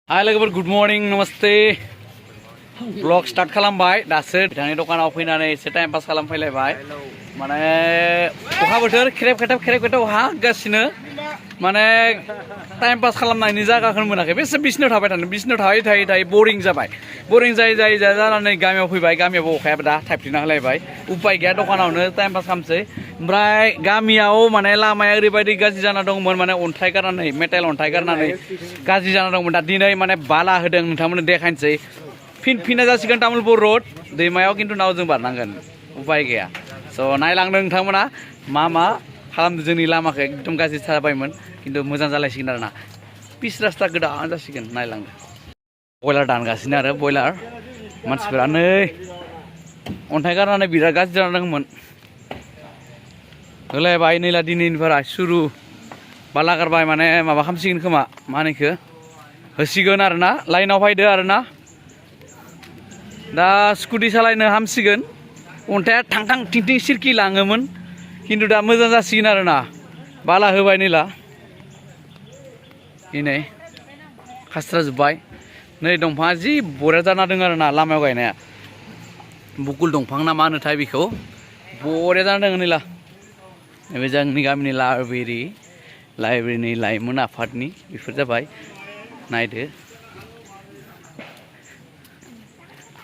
हाय लोगोफोर good morning नमस्ते ब्लग स्टार्ट खालामबाय दासो बिथांनि दखानाव फैनानै एसे टाइम पास खालामफैलायबाय माने अखा बोथोर खेरेब खेथेब हागासिनो माने टाइम पास खालामनायनि जायगाखौनो मोनाखै बेसे बिसनायाव थाबाय थानो बिसनायाव थायै बोरिं जाबाय बोरिं जायै जानानै गामियाव फैबाय गामियावबो अखाया दा थाइफ्रिना होलायबाय उपाय गैया दखानावनो टाइम पास खालामसै ओमफ्राय गामियाव माने लामाया ओरैबायदि गाज्रि जाना दंमोन माने अन्थाइ गारनानै मेटेल अन्थाइ गारनानै गाज्रि जाना दंमोन दा दिनै माने बाला होदों नोंथांमोननो देखायनोसै फिना जासिगोन तामुलपुर रोड दैमायाव किन्तु नावजों बारनांगोन उपाय गैया स' नायलांदों नोंथांमोना मा खालामदों जोंनि लामाखौ एकदम गाज्रि जाबायमोन किन्तु मोजां जालायसिगोन आरोना पिच रास्ता गोदान जासिगोन नायलांदों बयलार दानगासिनो आरो बयलार मानसिफोरा नै अन्थाइ गारनानै बिराद गाज्रि जाना दंमोन होलायबाय नैला दिनैनिफ्राय सुरु बाला गारबाय माने माबा खालामसिगोन खोमा मा होनो इखो होसिगोन आरोना लाइनाव फैदो आरोना दा स्कुटि सालायनो हामसिगोन अन्थाइया थां थिं सिरखि लाङोमोन किन्तु दा मोजां जासिगोन आरोना बाला होबाय नैला दिनै खास्रा जोब्बाय नै दंफाङा जि बरिया जाना दं आरोना लामायाव गायनाया बुकुल दंफां ना मा होनोथाय बेखौ बरिया जाना दं नैला नैबे जोंनि गामिनि लाइब्रेरिनि लाइमोन आफादनि बेफोर जाबाय नायदो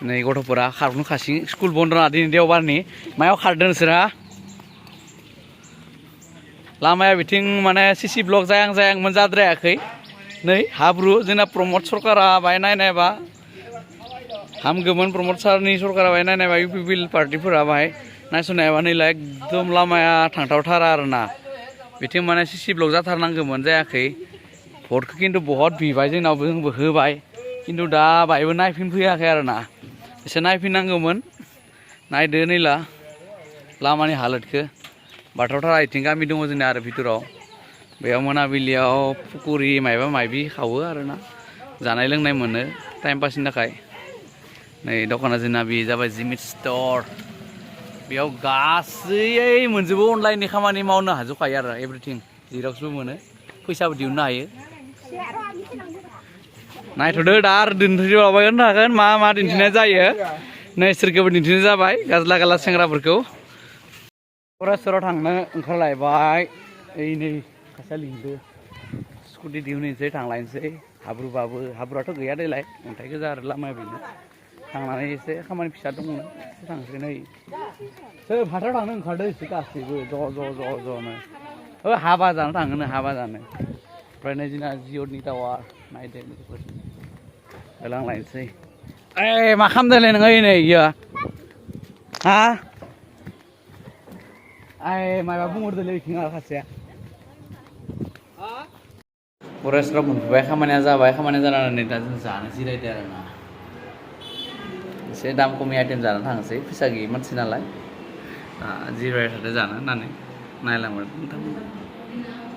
नै गथ'फोरा खारनो खासि स्कुल बन्द ना दिनै देवबारनि मायाव खारदों नोंसोरा लामाया बिथिं माने सिसि ब्लक जायांमोन जाद्रायाखै नै हाब्रु जोंना प्रमद सरकारा बाय नायनायबा हामगौमोन प्रमद सारनि सरकारा बाय नायनायबा इउ पि पि एल पार्टिफोरा बाहाय नायस'नायाबा नैला एकदम लामाया थांथावथारा आरोना बिथिं माने सिसि ब्लक जाथारनांगौमोन जायाखै भटखौ किन्तु बहुत बिबाय जोंनावबो जोंबो होबाय किन्तु दा बाहायबो नायफिनफैयाखै आरोना एसे नायफिननांगौमोन नायदो नैला लामानि हालोदखौ बाथावथारा इथिं गामि दङ जोंना आरो भितराव बेयाव मोनाबिलियाव पुकुरि मायबा मायबि खावो आरोना जानाय लोंनाय मोनो टाइम पासनि थाखाय नै दखाना जोंना बे जाबाय जिमिट स्ट'र बेयाव गासै मोनजोबो अनलाइननि खामानि मावनो हाजोबखायो आरो एभ्रिथिं जिरक्सबो मोनो फैसाबो दिहुननो हायो नायथ'दो दा आरो दिन्थिबावगोन थागोन मा दिन्थिनाय जायो नै सोरखौबो दिन्थिनाय जाबाय गाज्ला गाज्ला सेंग्राफोरखौ फरेस्टराव थांनो ओंखारलायबाय ओइ नै खासेया लिंदो स्कुटि दिहुनहैनोसै थांलायनोसै हाब्रुबाबो हाब्रुआथ' गैया देलाय अन्थाइ गोजा आरो लामाया बेनो थांनानै एसे खामानि फिसा दंमोन एसे थांसै नै सोर हाथायाव थांनो ओंखारदों एसे गासैबो ज'नो हाबा जानो थाङोनो हाबा जानो ओमफ्राय नै जोंना जिअ'नि टावार नायदो बेफोर होलांलायनोसै ओइ मा खालामदोंलै नोङो नै इयो हा माबा बुंहरदोंलै बिथिं आरो खासेया फरेस्टराव मोनफैबाय खामानिया जाबाय खामानिया जानानै दा जों जानो जिरायदो आरोना एसे दाम खमनि आइटेम जानो थांसै फैसा गैयि मानसि नालाय जिरायबाय थादो जानो होननानै नायलांबाय नोंथांमोन